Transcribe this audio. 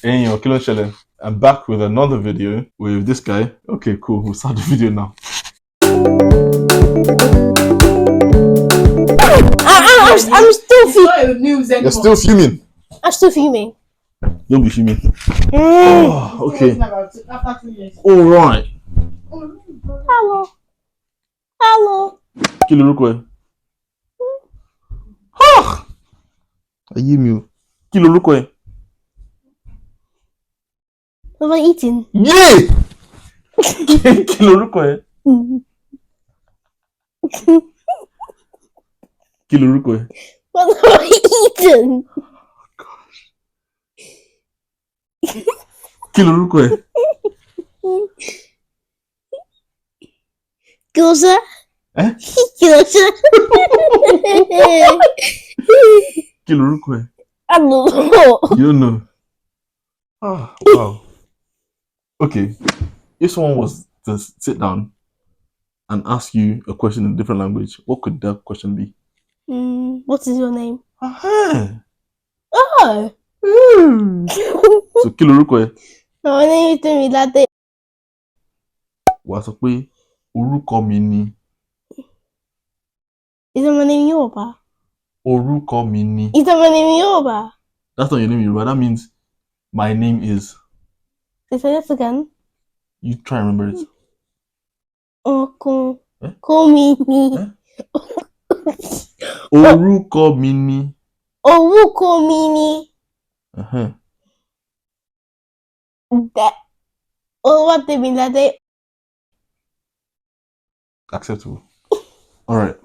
Hey, yo, Kilo Shellen. I'm back with another video with this guy. Okay, cool. We'll start the video now. I'm still fuming. You're still fuming. I'm still fuming. Don't be fuming. Oh, okay. All right. Hello. Hello. Kilo Rukwe. Ah! Are you me? Kilo Rukwe. What am I eating? Yeah! Kilo Rukwe. Kilo Rukwe. What am I eating? Kilo Rukwe. Gyoza? Eh? Gyoza? Kilo Rukwe. I don't know. You don't know. Ah, wow. Okay. If someone was to sit down and ask you a question in a different language, what could that question be? What is your name? Aha. Oh. So Kilo Rukwe. My name is Temilade. Wàá sọ pé orúkọ mi ni. Is that my name Yoruba? Orúkọ mi ni. Is that my name Yoruba? That's not your name, Yoruba. That means my name is. Say that again. You try and remember it. Call me. Orúkọ mi ni. Orúkọ mi ni. What Temilade? Acceptable. All right.